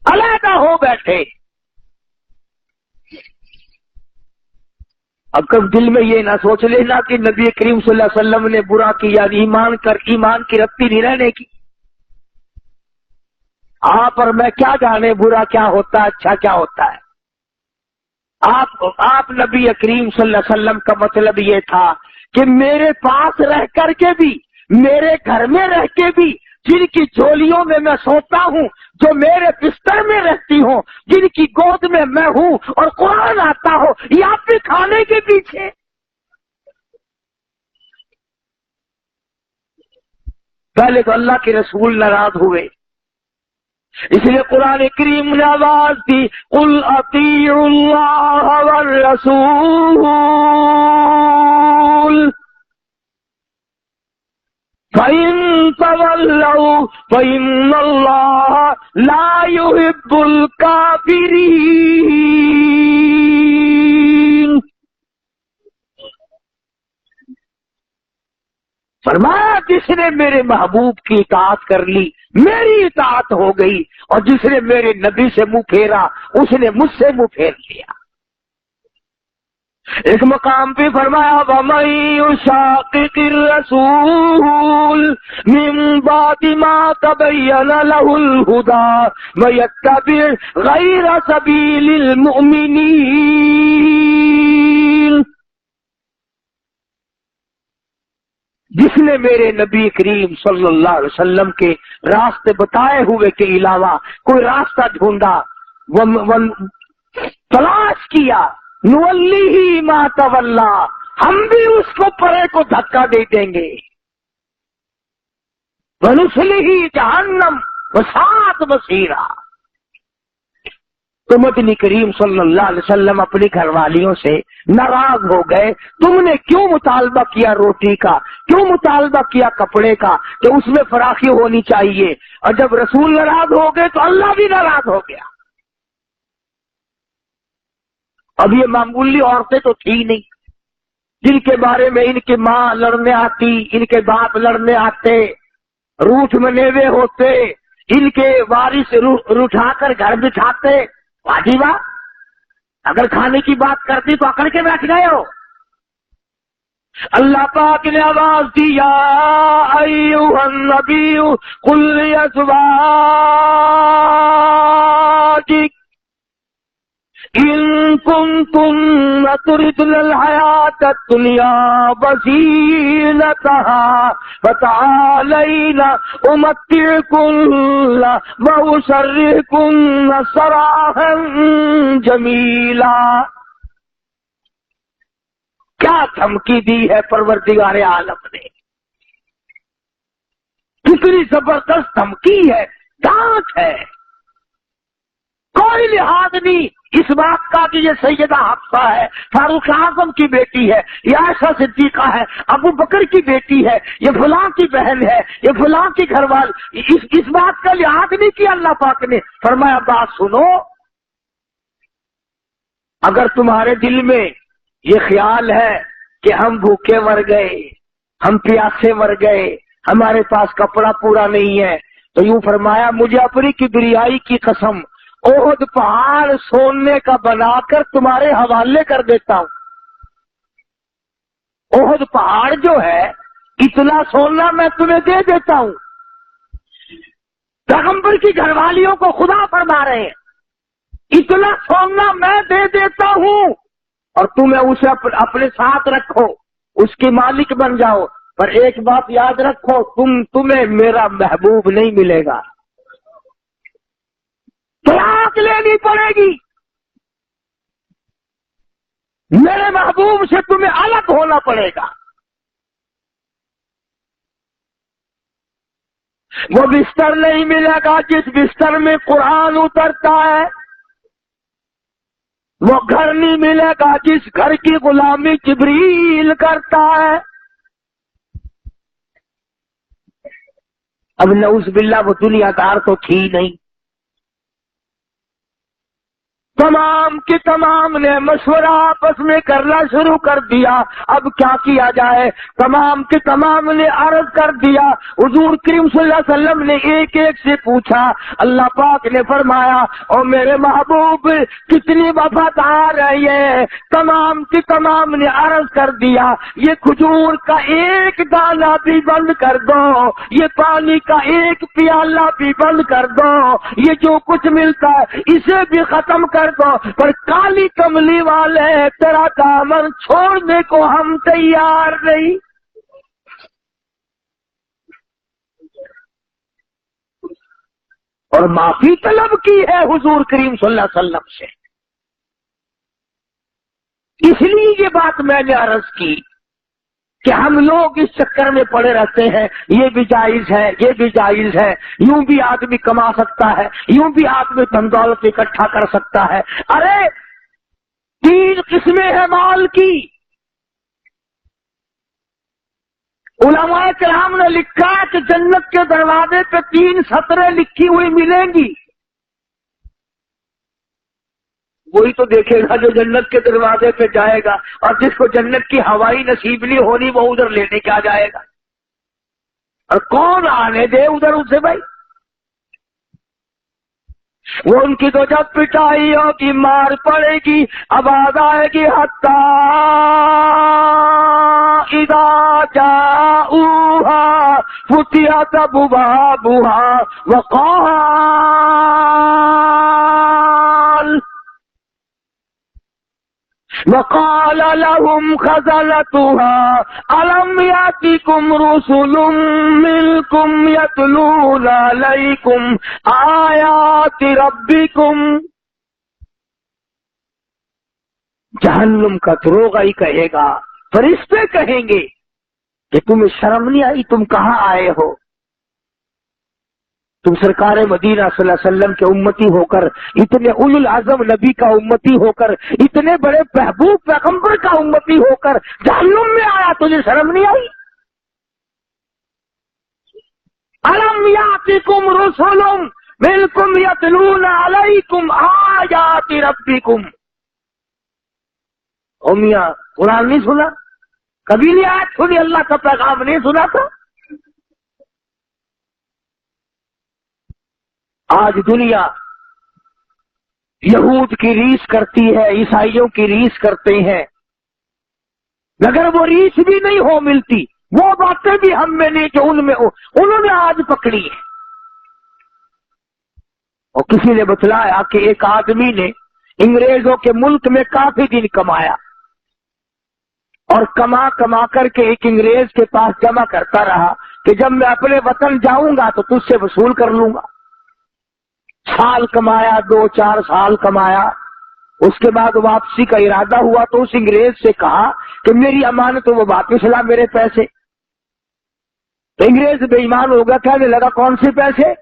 علیحدہ ہو بیٹھے. اب کب دل میں یہ نہ سوچ لینا کہ نبی کریم صلی اللہ علیہ وسلم نے برا کیا، ایمان کی رتی نہیں رہنے کی. آپ اور میں کیا جانے برا کیا ہوتا ہے، اچھا کیا ہوتا ہے. آپ نبی کریم صلی اللہ علیہ وسلم کا مطلب یہ تھا کہ میرے پاس رہ کر کے بھی، میرے گھر میں رہ کے بھی، جن کی جھولیوں میں میں سوتا ہوں، جو میرے بستر میں رہتی ہوں، جن کی گود میں میں ہوں اور قرآن آتا ہو، یہ آپ کے کھانے کے پیچھے. پہلے تو اللہ کے رسول ناراض ہوئے، اس لیے قرآن کریم نے آواز دی، قل اطیعوا اللہ والرسول فَإِن تَوَلَّوْا فَإِنَّ اللَّهَ لَا يُحِبُّ الْكَافِرِينَ. فرمایا جس نے میرے محبوب کی اطاعت کر لی میری اطاعت ہو گئی، اور جس نے میرے نبی سے منہ پھیرا اس نے مجھ سے منہ پھیر لیا. ایک مقام پہ فرمایا وَمَن يُشَاقِقِ الرَّسُولَ مِن بَعْدِ مَا تَبَيَّنَ لَهُ الْهُدَى وَيَتَّبِعْ غَيْرَ سَبِيلِ الْمُؤْمِنِينَ. جس نے میرے نبی کریم صلی اللہ علیہ وسلم کے راستے بتائے ہوئے کے علاوہ کوئی راستہ ڈھونڈا، تلاش کیا، نولیہ ما تولا، ہم بھی اس کو پرے کو دھکا دے دیں گے، ونصلہ جہنم وساءت مصیرا. تو مدنی کریم صلی اللہ علیہ وسلم اپنی گھر والیوں سے ناراض ہو گئے. تم نے کیوں مطالبہ کیا روٹی کا، کیوں مطالبہ کیا کپڑے کا کہ اس میں فراخی ہونی چاہیے، اور جب رسول ناراض ہو گئے تو اللہ بھی ناراض ہو گیا. اب یہ معمولی عورتیں تو تھی نہیں جن کے بارے میں ان کی ماں لڑنے آتی، ان کے باپ لڑنے آتے، روٹ منیوے ہوتے، ان کے وارث روٹھا کر گھر بٹھاتے. واجبہ اگر کھانے کی بات کرتی تو اکڑ کے بیٹھ گئے ہو. اللہ پاک نے آواز دی یا ایھا النبی قل لازواجک ان کنتن تردن الحیاۃ الدنیا وزینتها فتعالین امتعکن واسرحکن سراحا جمیلا. کیا دھمکی دی ہے پروردگار عالم نے، کتنی زبردست دھمکی ہے، ڈانٹ ہے. کوئی لحاظ نہیں اس بات کا کہ یہ سیدہ حفصہ ہے، فاروق اعظم کی بیٹی ہے، یہ عائشہ صدیقہ ہے، ابو بکر کی بیٹی ہے، یہ فلاں کی بہن ہے، یہ فلاں کی گھر والی. اس بات کا لحاظ نہیں کیا. اللہ پاک نے فرمایا بات سنو، اگر تمہارے دل میں یہ خیال ہے کہ ہم بھوکے مر گئے، ہم پیاسے مر گئے، ہمارے پاس کپڑا پورا نہیں ہے، تو یوں فرمایا مجھے اپنی کبریائی کی قسم احد پہاڑ سونے کا بنا کر تمہارے حوالے کر دیتا ہوں. احد پہاڑ جو ہے اتنا سونا میں تمہیں دے دیتا ہوں. پیغمبر کی گھر والیوں کو خدا فرما رہے ہیں اتنا سونا میں دے دیتا ہوں اور تمہیں اسے اپنے ساتھ رکھو، اس کے مالک بن جاؤ، پر ایک بات یاد رکھو تمہیں میرا محبوب نہیں ملے گا، طلاق لینی پڑے گی، میرے محبوب سے تمہیں الگ ہونا پڑے گا. وہ بستر نہیں ملے گا جس بستر میں قرآن اترتا ہے، وہ گھر نہیں ملے گا جس گھر کی غلامی جبریل کرتا ہے. اب नऊज़ बिल्लाह वो दुनियादार तो थी नहीं। तमाम के तमाम ने मशवरा आपस में करना शुरू कर दिया, अब क्या किया जाए। तमाम के तमाम ने अर्ज कर दिया, हुजूर करीम सल्लल्लाहु अलैहि वसल्लम ने एक एक से पूछा। अल्लाह पाक ने फरमाया, और मेरे महबूब कितनी वफादार है ये। तमाम के तमाम ने अर्ज कर दिया, ये खजूर का एक दाना भी बंद कर दो, ये पानी का एक प्याला भी बंद कर दो, ये जो कुछ मिलता है इसे भी खत्म कर दो, पर काली कमली वाले तेरा दामन छोड़ने को हम तैयार नहीं। और माफी तलब की है हुजूर करीम सल्लल्लाहु अलैहि वसल्लम से। इसलिए ये बात मैंने अर्ज की कि हम लोग इस चक्कर में पड़े रहते हैं, ये भी जायज है, ये भी जायज है, यूं भी आदमी कमा सकता है, यूं भी आदमी धन दौलत इकट्ठा कर सकता है। अरे 3 किस्में हैं माल की। उलमाए किराम ने लिखा कि जन्नत के दरवाजे पे 3 सतरें लिखी हुई मिलेंगी। वही तो देखेगा जो जन्नत के दरवाजे पे जाएगा, और जिसको जन्नत की हवाई नसीब नहीं होनी वो उधर लेने क्या जाएगा। और कौन आने दे उधर उसे भाई। वो उनकी तो जब पिटाई होगी, मार पड़ेगी, आवाज आएगी, हत्ता इदा जाऊहा फुतिहत अबवाबुहा वक़ाल लहुम खज़नतुहा अलम यातिकुम रुसुलुम मिनकुम यतलूना अलैकुम आयाति रब्बिकुम। जहन्नुम का दरोगा ही कहेगा, फरिश्ते कहेंगे कि तुम्हें शर्म नहीं आई, तुम कहाँ आए हो। तुम सरकार मदीना सल्लल्लाहु अलैहि वसल्लम के उम्मती होकर, इतने उलुल आज़म नबी का उम्मती होकर, इतने बड़े महबूब पैगंबर का उम्मती होकर जहन्नुम में आया, तुझे शर्म नहीं आई। अलम यातिकुम रुसुलुम मिनकुम यतलूना अलैकुम आयाति रब्बिकुम। ओ मियां, कुरान नहीं सुना? कभी नहीं आया सुनी, अल्लाह का पैगाम नहीं सुना था? आज दुनिया यहूद की रीस करती है, ईसाइयों की रीस करते हैं, मगर वो रीस भी नहीं हो मिलती, वो बातें भी हम में नहीं जो उनमें हो, उन्होंने आज पकड़ी है। और किसी ने बतलाया कि एक आदमी ने अंग्रेजों के मुल्क में काफी दिन कमाया, और कमा कमा करके एक अंग्रेज के पास जमा करता रहा कि जब मैं अपने वतन जाऊंगा तो तुझसे वसूल कर लूंगा। साल कमाया, 2-4 साल कमाया, उसके बाद वापसी का इरादा हुआ तो उस अंग्रेज से कहा कि मेरी अमानत वो वापस ला मेरे पैसे। तो अंग्रेज बेईमान हो गया, कहने लगा कौन से पैसे?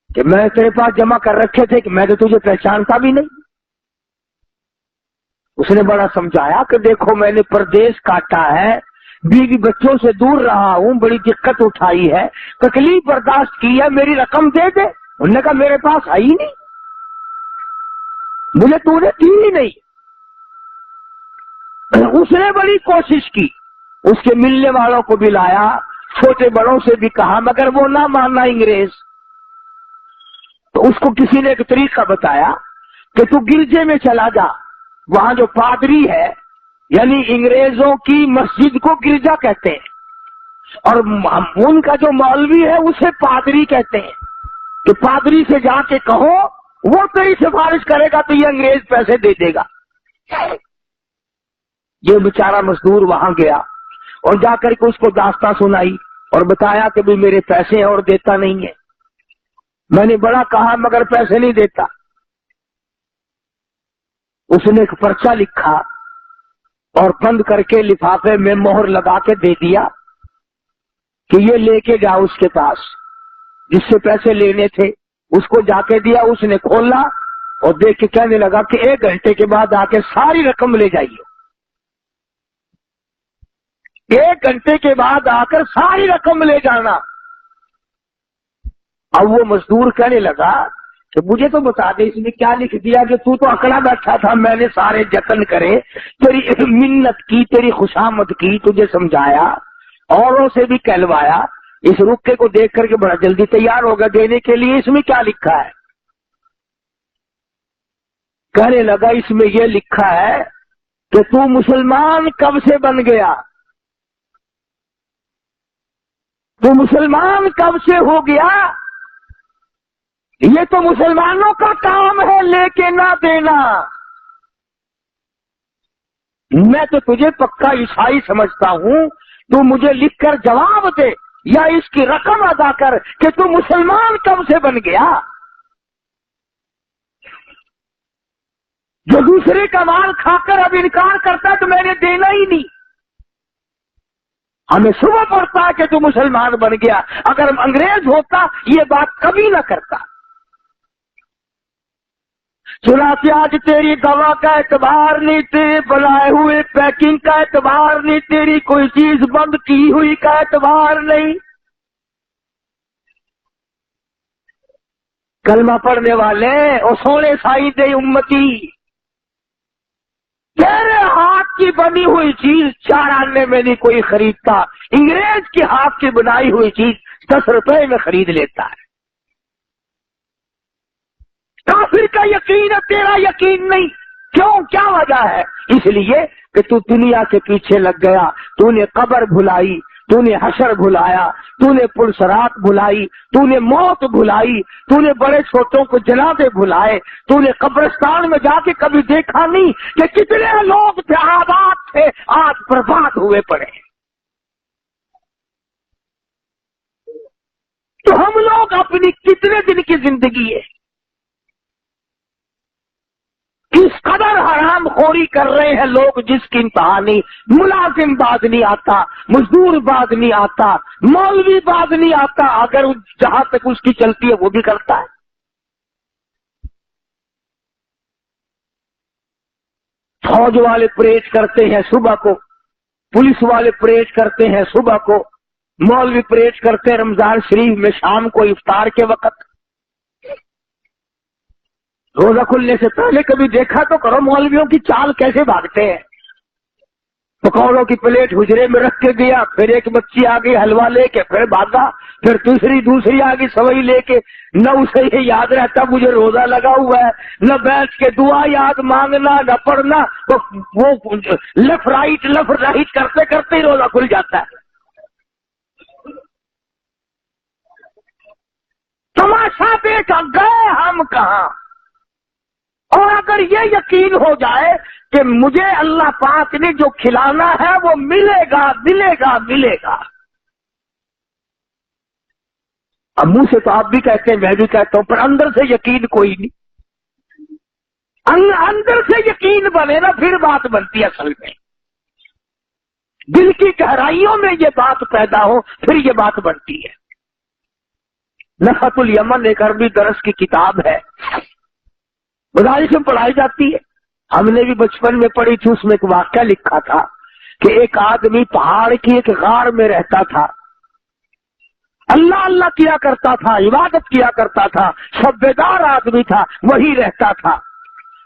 कि मैं तेरे पास जमा कर रखे थे कि मैं तो तुझे पहचानता भी नहीं। उसने बड़ा समझाया कि देखो मैंने परदेश काटा है, बीवी बच्चों से दूर रहा हूं, बड़ी दिक्कत उठाई है, तकलीफ बर्दाश्त की है, मेरी रकम दे दे। उन्होंने कहा मेरे पास है ही नहीं, मुझे तूने दी ही नहीं। उसने बड़ी कोशिश की, उसके मिलने वालों को भी लाया, छोटे बड़ों से भी कहा, मगर वो ना माना अंग्रेज। तो उसको किसी ने एक तरीका बताया कि तू गिरजे में चला जा, वहां जो पादरी है, यानी अंग्रेजों की मस्जिद को गिरजा कहते हैं, और उनका जो मौलवी है उसे पादरी कहते हैं। कि पादरी से जाके कहो, वो तेरी सिफारिश करेगा तो ये अंग्रेज पैसे दे देगा। ये बेचारा मजदूर वहां गया और जाकर के उसको दास्तां सुनाई और बताया कि भी मेरे पैसे और देता नहीं है, मैंने बड़ा कहा मगर पैसे नहीं देता। उसने एक पर्चा लिखा और बंद करके लिफाफे में मोहर लगा के दे दिया कि ये लेके जाओ उसके पास, जिससे पैसे लेने थे उसको जाके दिया। उसने खोला और देख के कहने लगा कि 1 घंटे के बाद आके सारी रकम ले जाइए। 1 घंटे के बाद आकर सारी रकम ले जाना। अब वो मजदूर कहने लगा कि मुझे तो बता दे इसमें क्या लिख दिया कि तू तो अकड़ा बैठा था, मैंने सारे जतन करे, तेरी मिन्नत की, तेरी खुशामद की, तुझे समझाया, औरों से भी कहलवाया, इस रुक्के को देख करके बड़ा जल्दी तैयार होगा देने के लिए, इसमें क्या लिखा है? कहने लगा इसमें यह लिखा है कि तू मुसलमान कब से बन गया, तू मुसलमान कब से हो गया, ये तो मुसलमानों का काम है लेके ना देना, मैं तो तुझे पक्का ईसाई समझता हूं, तू मुझे लिखकर जवाब दे या इसकी रकम अदा कर कि तू मुसलमान कब से बन गया। जो दूसरे का माल खाकर अब इनकार करता तो मैंने देना ही नहीं, हमें सुबह पड़ता कि तू मुसलमान बन गया, अगर अंग्रेज होता ये बात कभी ना करता। चुनाचे आज तेरी दवा का एतबार नहीं, तेरे बनाए हुए पैकिंग का एतबार नहीं, तेरी कोई चीज बंद की हुई का एतबार नहीं। कलमा पढ़ने वाले और सोने साई दे उम्मती, तेरे हाथ की बनी हुई चीज 4 आने में नहीं कोई खरीदता, अंग्रेज के हाथ की बनाई हुई चीज 10 रुपए में खरीद लेता है। काफिर का यकीन है, तेरा यकीन नहीं, क्यों, क्या वजह है? इसलिए कि तू दुनिया के पीछे लग गया, तूने कब्र भुलाई, तूने हशर भुलाया, तूने पुलसरात भुलाई, तूने मौत भुलाई, तूने बड़े छोटों को जनाजे भुलाए, तूने कब्रिस्तान में जाके कभी देखा नहीं कि कितने लोग थे आबाद थे आज बर्बाद हुए पड़े। तो हम लोग अपनी कितने दिन की जिंदगी है, किस कदर हराम खोरी कर रहे हैं लोग, जिसकी इंतहा नहीं। मुलाजिम बाद नहीं आता, मजदूर बाद नहीं आता, मौलवी बाद नहीं आता, अगर जहां तक उसकी चलती है वो भी करता है। फौज वाले परेड करते हैं सुबह को, पुलिस वाले परेड करते हैं सुबह को, मौलवी परेड करते हैं रमजान शरीफ में शाम को इफ्तार के वक्त। रोजा खुलने से पहले कभी देखा तो करो मौलवियों की चाल कैसे भागते हैं। पकौड़ों की प्लेट हुजरे में रख के गया, फिर एक बच्ची आ गई हलवा लेके, फिर भागा, फिर दूसरी आ गई सवई लेके। न उसे ये याद रहता मुझे रोजा लगा हुआ है, न बैठ के दुआ याद मांगना, न पढ़ना, तो वो लेफ्ट राइट करते करते ही रोजा खुल जाता है। तमाशा देखा गए हम कहां। और अगर ये यकीन हो जाए कि मुझे अल्लाह पाक ने जो खिलाना है वो मिलेगा मिलेगा मिलेगा, अब मुंह से तो आप भी कहते हैं, मैं भी कहता हूं, पर अंदर से यकीन कोई नहीं। अंदर से यकीन बने ना फिर बात बनती है। असल में दिल की गहराइयों में ये बात पैदा हो फिर ये बात बनती है। नफ़तुल यमन एक अरबी दरस की किताब है, मदारिस में पढ़ाई जाती है, हमने भी बचपन में पढ़ी थी। उसमें एक वाक्या लिखा था कि एक आदमी पहाड़ की एक गार में रहता था, अल्लाह अल्लाह किया करता था, इबादत किया करता था, शब्बेदार आदमी था, वही रहता था।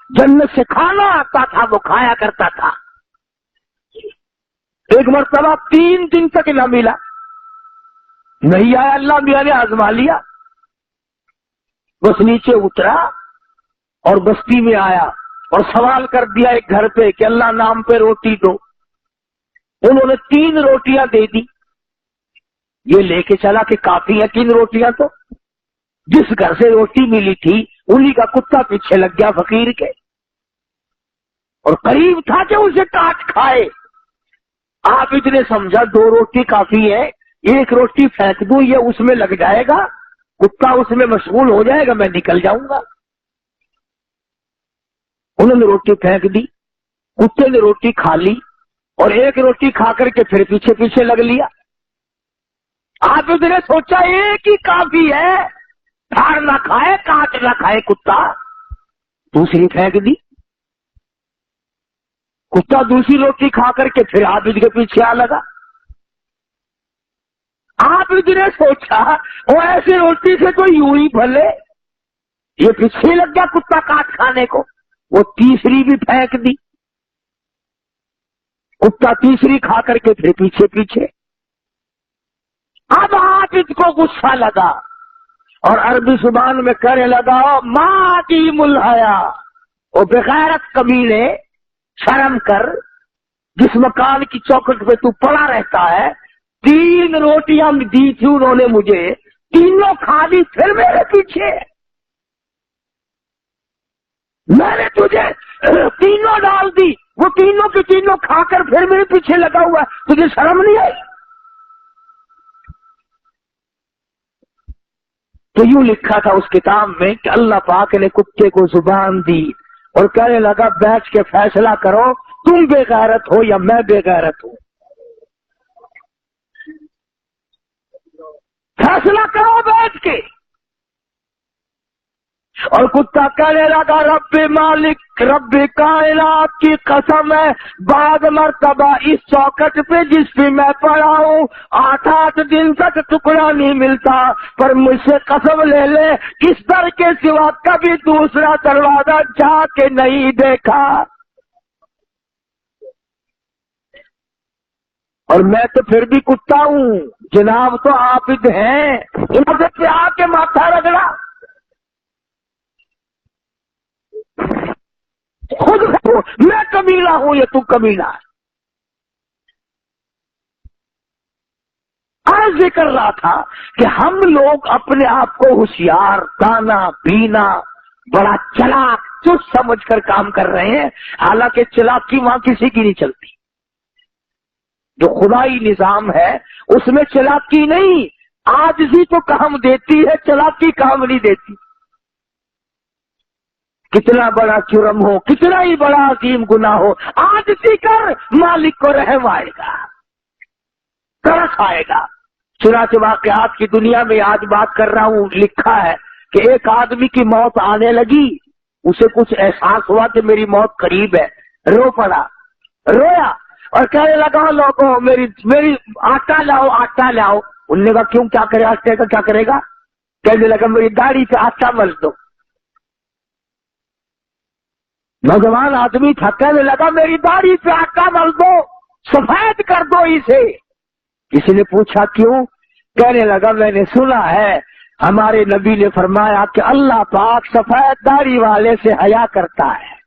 जन्नत से खाना आता था, वो खाया करता था। एक मर्तबा 3 दिन तक न मिला, नहीं आया, अल्लाह मियां ने आजमा लिया। बस नीचे उतरा और बस्ती में आया और सवाल कर दिया एक घर पे कि अल्लाह नाम पे रोटी दो। उन्होंने 3 रोटियां दे दी। ये लेके चला कि काफी है 3 रोटियां, तो जिस घर से रोटी मिली थी उन्हीं का कुत्ता पीछे लग गया फकीर के, और करीब था कि उसे काट खाए। आप इतने समझा 2 रोटी काफी है, 1 रोटी फेंक दूं, ये उसमें लग जाएगा, कुत्ता उसमें मशगूल हो जाएगा, मैं निकल जाऊंगा। उन्होंने रोटी फेंक दी, कुत्ते ने रोटी खा ली और 1 रोटी खा करके फिर पीछे पीछे लग लिया। आप इतने सोचा एक ही काफी है, फाड़ ना खाए काट ना खाए कुत्ता, दूसरी फेंक दी। कुत्ता दूसरी रोटी खा करके फिर आप इसके पीछे आ लगा। आबिद ने सोचा वो ऐसे रोटी से तो यूं ही भले, ये पीछे लग गया कुत्ता काट खाने को, वो तीसरी भी फेंक दी। कुत्ता तीसरी खा करके फिर पीछे पीछे। अब आबिद को गुस्सा लगा और अरबी जुबान में कहने लगा, माँ की मुलहया, वो बेगैरत कमीने, शर्म कर, जिस मकान की चौखट पे तू पड़ा रहता है, 3 रोटियां दी थी उन्होंने मुझे, तीनों खा ली, फिर मेरे पीछे। मैंने तुझे तीनों डाल दी, वो तीनों की तीनों खाकर फिर मेरे पीछे लगा हुआ, तुझे शर्म नहीं आई? तो यूं लिखा था उस किताब में कि अल्लाह पाक ने कुत्ते को जुबान दी और कहने लगा, बैठ के फैसला करो, तुम बेगैरत हो या मैं बेगैरत हूं, फैसला करो बैठ के। और कुत्ता कहने लगा, रब्बे मालिक, रब्बे कायनात की कसम है, बाद मर्तबा इस चौखट पे जिस पे मैं पड़ा हूँ 8-8 दिन तक टुकड़ा नहीं मिलता, पर मुझसे कसम ले ले, इस दर के सिवा कभी दूसरा दरवाजा जाके नहीं देखा। और मैं तो फिर भी कुत्ता हूँ, जनाब तो आबिद हैं, इन्होंने पे आके माथा रगड़ा। खुद मैं कमीना हूं या तू कमीना है? आज जिक्र रहा था कि हम लोग अपने आप को होशियार, दाना बीना, बड़ा चालाक, चुस्त समझकर काम कर रहे हैं, हालांकि चालाकी वहां किसी की नहीं चलती। जो खुदाई निजाम है उसमें चालाकी नहीं, आजिज़ी तो काम देती है, चालाकी काम नहीं देती। कितना बड़ा जुर्म हो, कितना ही बड़ा अजीम गुनाह हो, आजिज़ी कर, मालिक को रहम आएगा, तरस आएगा। चुनाचे वाक़यात की दुनिया में आज बात कर रहा हूं, लिखा है कि एक आदमी की मौत आने लगी, उसे कुछ एहसास हुआ कि मेरी मौत करीब है, रो पड़ा, रोया और कहने लगा, लोगों मेरी आटा लाओ, आटा लाओ। उनने कहा, क्यों, क्या करे, आटे का क्या करेगा? कहने लगा, मेरी दाढ़ी पे आटा मल दो। नौजवान आदमी था, कहने लगा, मेरी दाढ़ी पे आटा मल दो, सफेद कर दो इसे। किसी ने पूछा क्यों? कहने लगा, मैंने सुना है हमारे नबी ने फरमाया कि अल्लाह पाक सफेद दाढ़ी वाले से हया करता है,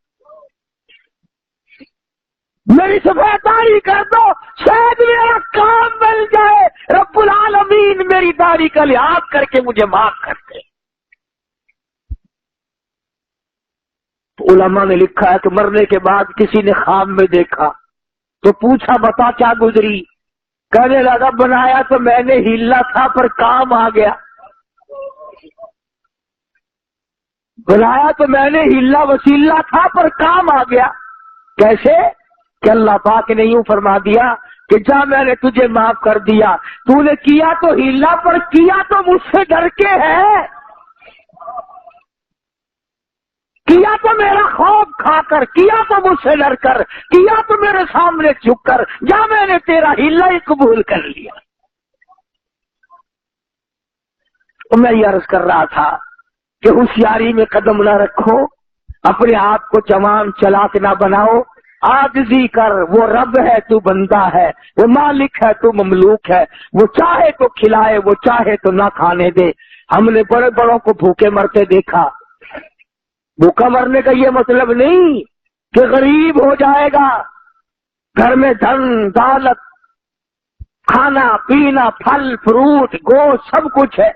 मेरी सफेद दाढ़ी कर दो, शायद मेरा काम मिल जाए, रब्बुल आलमीन मेरी दाढ़ी का लिहाज करके मुझे माफ कर दे। तो उलमा ने लिखा है कि मरने के बाद किसी ने ख्वाब में देखा तो पूछा, बता क्या गुजरी? कहने लगा, बनाया तो मैंने हिल्ला था पर काम आ गया, बनाया तो मैंने हिल्ला वसीला था पर काम आ गया। कैसे? कि अल्लाह पाक ने यूं फरमा दिया कि जा, मैंने तुझे माफ कर दिया, तूने किया तो हिल्ला पर किया तो मुझसे डर के है, किया तो मेरा खौफ खाकर, किया तो मुझसे डर कर, किया तो मेरे सामने झुक कर, जा मैंने तेरा हिल्ला ही कबूल कर लिया। तो मैं ये अर्ज कर रहा था कि होशियारी में कदम न रखो, अपने आप को जवान चालाक ना बनाओ, आजिज़ी कर, वो रब है तू बंदा है, वो मालिक है तू ममलूक है, वो चाहे तो खिलाए, वो चाहे तो ना खाने दे। हमने बड़े बड़ों को भूखे मरते देखा, भूखा मरने का ये मतलब नहीं कि गरीब हो जाएगा, घर में धन दौलत, खाना पीना, फल फ्रूट, गोश्त सब कुछ है,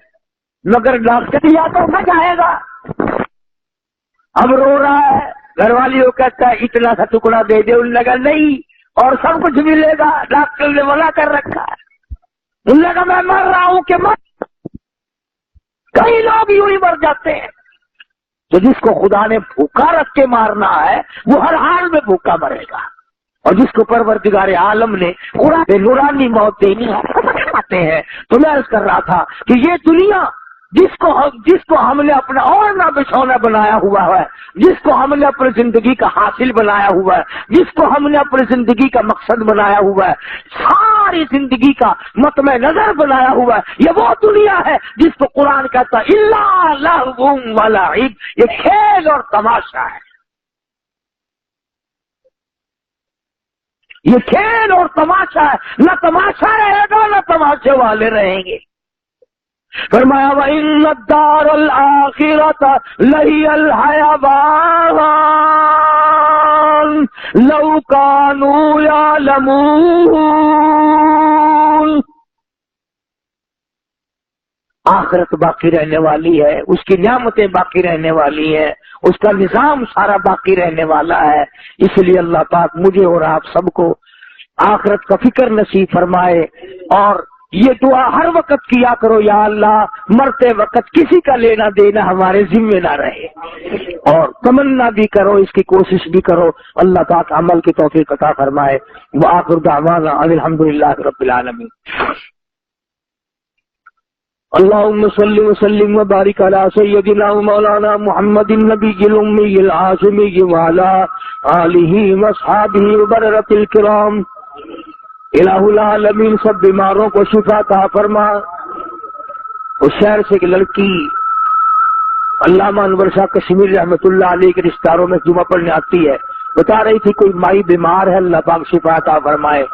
मगर डॉक्टर या तो मर जाएगा। अब रो रहा है, घर वाली वो कहता है इतना सा टुकड़ा दे दे, उन्होंने कहा नहीं, और सब कुछ मिलेगा, डॉक्टर ने मना कर रखा है। उन्होंने कहा मैं मर रहा हूं कि मत। कई लोग यूं ही मर जाते हैं। तो जिसको खुदा ने भूखा रख के मारना है वो हर हाल में भूखा मरेगा, और जिसको परवरदिगार आलम ने नूरानी मौत देनी आते हैं। तो मैं अर्ज कर रहा था कि ये दुनिया جس کو ہم نے اپنا اوڑھنا بچھونا بنایا ہوا ہے، جس کو ہم نے اپنی زندگی کا حاصل بنایا ہوا ہے، جس کو ہم نے اپنی زندگی کا مقصد بنایا ہوا ہے، ساری زندگی کا مطمع نظر بنایا ہوا ہے، یہ وہ دنیا ہے جس کو قرآن کہتا ہے الا لہو و لعب، یہ کھیل اور تماشا ہے، یہ کھیل اور تماشا ہے، نہ تماشا رہے گا نہ تماشے والے رہیں گے۔ فرمایا وَإِنَّ الدَّارَ الْآخِرَةَ لَهِيَ الْحَيَوَانُ لَوْ كَانُوا يَعْلَمُونَ، آخرت باقی رہنے والی ہے، اس کی نعمتیں باقی رہنے والی ہیں، اس کا نظام سارا باقی رہنے والا ہے، اس لیے اللہ پاک مجھے اور آپ سب کو آخرت کا فکر نصیب فرمائے، اور یہ دعا ہر وقت کیا کرو، یا اللہ مرتے وقت کسی کا لینا دینا ہمارے ذمہ نہ رہے، اور تمنا بھی کرو، اس کی کوشش بھی کرو، اللہ پاک عمل کی توفیق عطا فرمائے۔ وآخر دعوانا ان الحمدللہ رب العالمین۔ اللهم صل وسلم وبارك على سيدنا ومولانا محمد النبي الأمي العاصمي وعلى آله وأصحابه وبررة الكرام۔ الہ العالمین سب بیماروں کو شفا عطا فرما۔ اس شہر سے ایک لڑکی علامہ انور شاہ کشمیر رحمۃ اللہ علیہ کے رشتہ داروں میں جمعہ پڑھنے آتی ہے، بتا رہی تھی کوئی مائی بیمار ہے، اللہ پاک شفا عطا فرمائے۔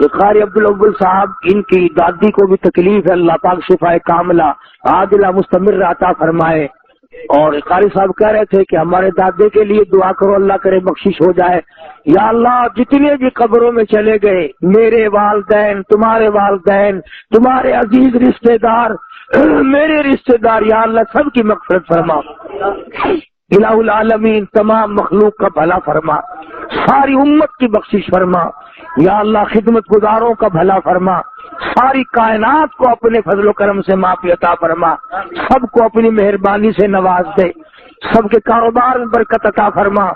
یہ قاری عبدالاول صاحب، ان کی دادی کو بھی تکلیف ہے، اللہ پاک شفا کاملہ عاجلہ مستمر عطا فرمائے۔ اور قاری صاحب کہہ رہے تھے کہ ہمارے دادے کے لیے دعا کرو، اللہ کرے بخشش ہو جائے۔ یا اللہ جتنے بھی قبروں میں چلے گئے، میرے والدین، تمہارے والدین، تمہارے عزیز رشتہ دار، میرے رشتہ دار، یا اللہ سب کی مغفرت فرما۔ الہ العالمین تمام مخلوق کا بھلا فرما، ساری امت کی بخشش فرما، یا اللہ خدمت گزاروں کا بھلا فرما، ساری کائنات کو اپنے فضل و کرم سے معافی عطا فرما، سب کو اپنی مہربانی سے نواز دے، سب کے کاروبار میں برکت عطا فرما۔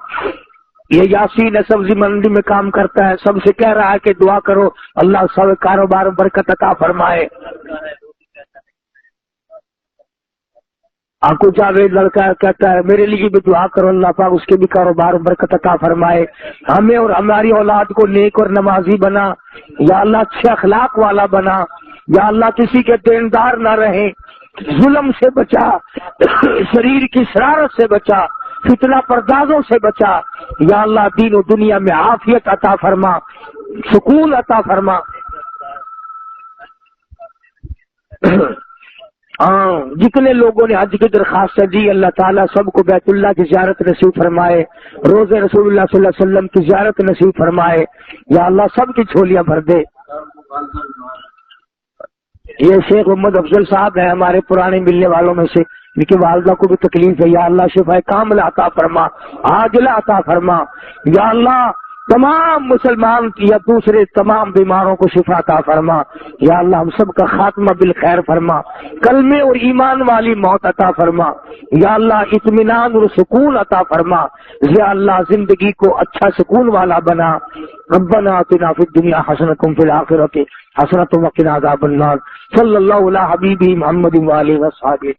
یہ یاسین سبزی منڈی میں کام کرتا ہے، سب سے کہہ رہا ہے کہ دعا کرو، اللہ سب کاروبار میں برکت عطا فرمائے۔ آنکھو جاوید لڑکا کہتا ہے میرے لیے بھی دعا کرو، اللہ پاک اس کے بھی کاروبار میں برکت عطا فرمائے، ہمیں اور ہماری اولاد کو نیک اور نمازی بنا، یا اللہ اچھے اخلاق والا بنا، یا اللہ کسی کے دیندار نہ رہے، ظلم سے بچا، شریر کی شرارت سے بچا، فتنہ پردازوں سے بچا، یا اللہ دین و دنیا میں عافیت عطا فرما، سکون عطا فرما۔ جتنے لوگوں نے حج کی درخواست دی، اللہ تعالیٰ سب کو بیت اللہ کی زیارت نصیب فرمائے، روز رسول اللہ صلی اللہ علیہ وسلم کی زیارت نصیب فرمائے، یا اللہ سب کی جھولیاں بھر دے۔ یہ شیخ محمد افضل صاحب ہیں ہمارے پرانے ملنے والوں میں سے، ان کی والدہ کو بھی تکلیف ہے، یا اللہ شفا کاملہ عطا فرما، عاجلہ عطا فرما، یا اللہ تمام مسلمان یا دوسرے تمام بیماروں کو شفا عطا فرما، یا اللہ ہم سب کا خاتمہ بالخیر فرما، کلمے اور ایمان والی موت عطا فرما، یا اللہ اطمینان اور سکون عطا فرما، یا اللہ زندگی کو اچھا سکون والا بنا۔ ربنا آتنا فی الدنیا حسنۃ وفی الآخرۃ حسنۃ وقنا عذاب النار۔ صلی اللہ علی حبیبہ محمد وآلہ وصحبہ۔